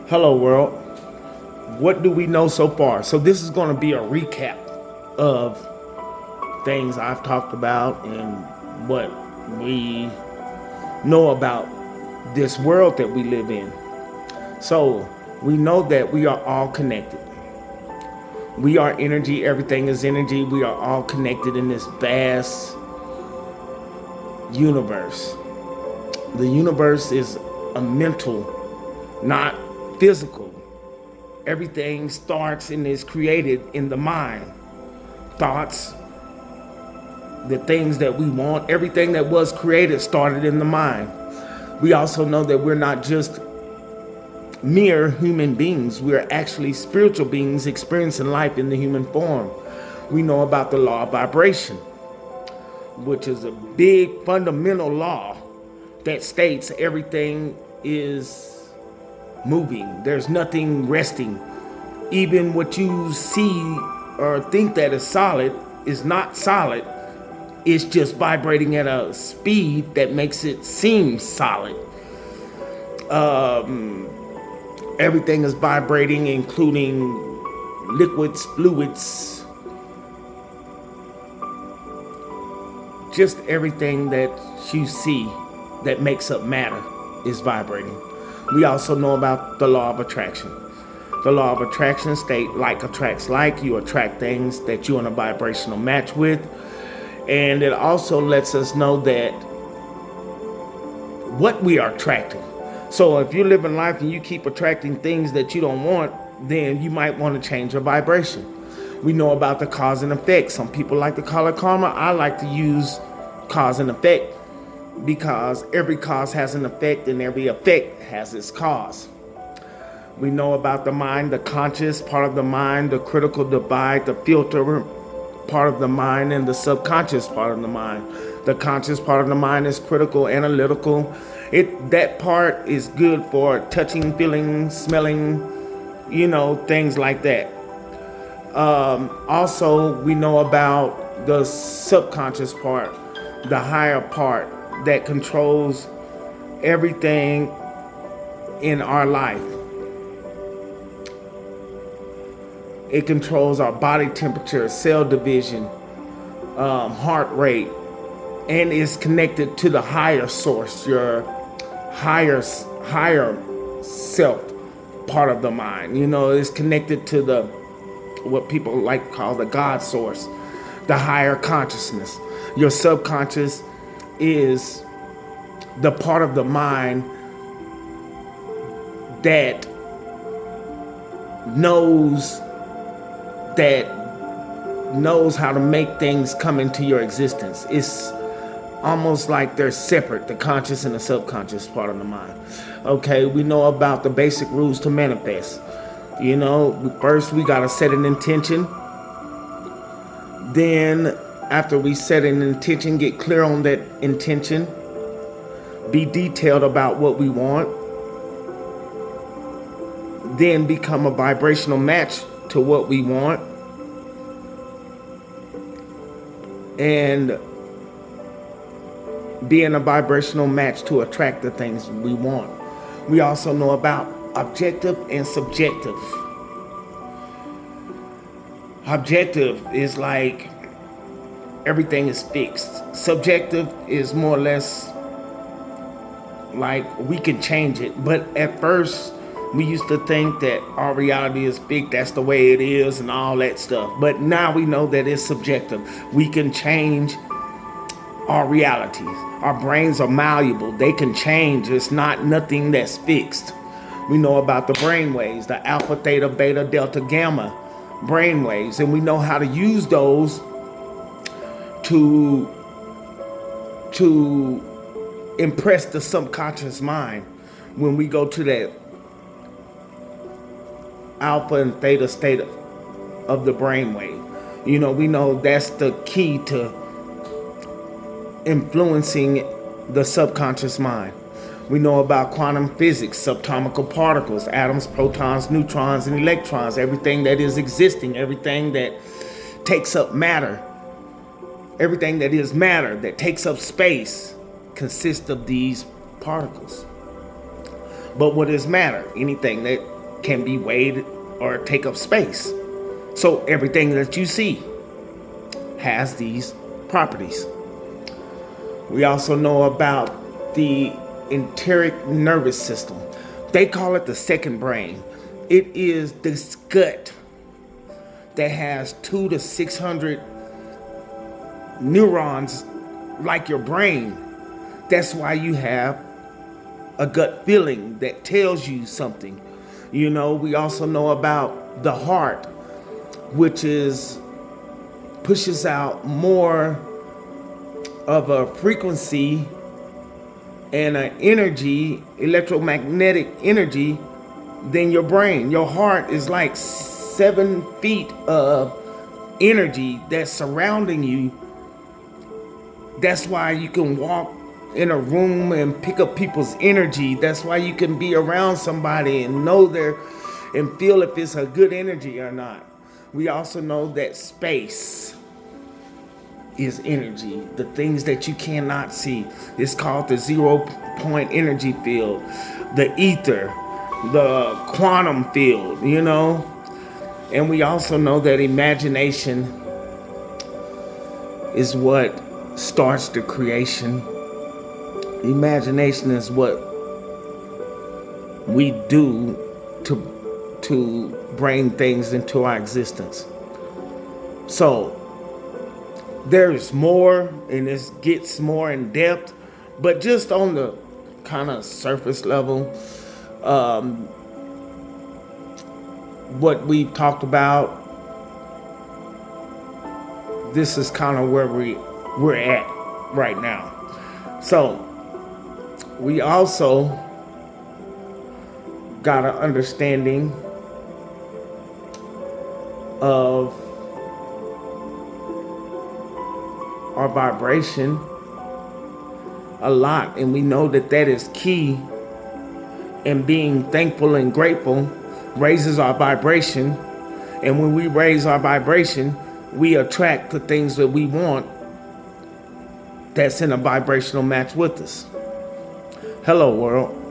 Hello, world. What do we know so far? So, this is going to be a recap of things I've talked about and what we know about this world that we live in. So, we know that we are all connected. We are energy, everything is energy. We are all connected in this vast universe. The universe is a mental, not physical. Everything starts and is created in the mind. Thoughts, the things that we want, everything that was created started in the mind. We also know that we're not just mere human beings. We're actually spiritual beings experiencing life in the human form. We know about the law of vibration, which is a big fundamental law that states everything is moving. There's nothing resting. Even what you see or think that is solid is not solid. It's just vibrating at a speed that makes it seem solid. Everything is vibrating, including liquids, fluids, just everything that you see that makes up matter is vibrating. We also know about the law of attraction. The law of attraction state like attracts like. You attract things that you're in a vibrational match with. And it also lets us know that what we are attracting. So if you're living life and you keep attracting things that you don't want, then you might want to change your vibration. We know about the cause and effect. Some people like to call it karma. I like to use cause and effect, because every cause has an effect and every effect has its cause. We know about the mind, the conscious part of the mind, the critical divide, the filter part of the mind, and the subconscious part of the mind. The conscious part of the mind is critical, analytical. That part is good for touching, feeling, smelling, things like that. Also, we know about the subconscious part, the higher part, that controls everything in our life. It controls our body temperature, cell division, heart rate, and is connected to the higher source, your higher self part of the mind. It's connected to what people like to call the God source, the higher consciousness. Your subconscious is the part of the mind that knows how to make things come into your existence. It's almost like they're separate, the conscious and the subconscious part of the mind. Okay, we know about the basic rules to manifest. First we gotta set an intention. Then after we set an intention, get clear on that intention, be detailed about what we want, then become a vibrational match to what we want, and be in a vibrational match to attract the things we want. We also know about objective and subjective. Objective is like everything is fixed. Subjective is more or less like we can change it. But at first, we used to think that our reality is fixed, that's the way it is and all that stuff. But now we know that it's subjective. We can change our realities. Our brains are malleable. They can change. It's not nothing that's fixed. We know about the brain waves, the alpha, theta, beta, delta, gamma brain waves, and we know how to use those to impress the subconscious mind when we go to that alpha and theta state of the brainwave. We know that's the key to influencing the subconscious mind. We know about quantum physics, subatomic particles, atoms, protons, neutrons, and electrons, everything that is existing, everything that takes up matter, everything that is matter, that takes up space, consists of these particles. But what is matter? Anything that can be weighed or take up space. So everything that you see has these properties. We also know about the enteric nervous system. They call it the second brain. It is this gut that has 200 to 600 neurons like your brain. That's why you have a gut feeling that tells you something. You know, we also know about the heart, which pushes out more of a frequency and an energy, electromagnetic energy, than your brain. Your heart is like 7 feet of energy that's surrounding you. That's why you can walk in a room and pick up people's energy. That's why you can be around somebody and know and feel if it's a good energy or not. We also know that space is energy. The things that you cannot see. It's called the 0-point energy field, the ether, the quantum field, you know. And we also know that imagination is what starts the creation. Imagination is what we do to bring things into our existence. So there's more, and this gets more in depth, but just on the kind of surface level, what we've talked about, this is kind of where we're at right now. So we also got an understanding of our vibration a lot, and we know that that is key, and being thankful and grateful raises our vibration. And when we raise our vibration, we attract the things that we want that's in a vibrational match with us. Hello, world.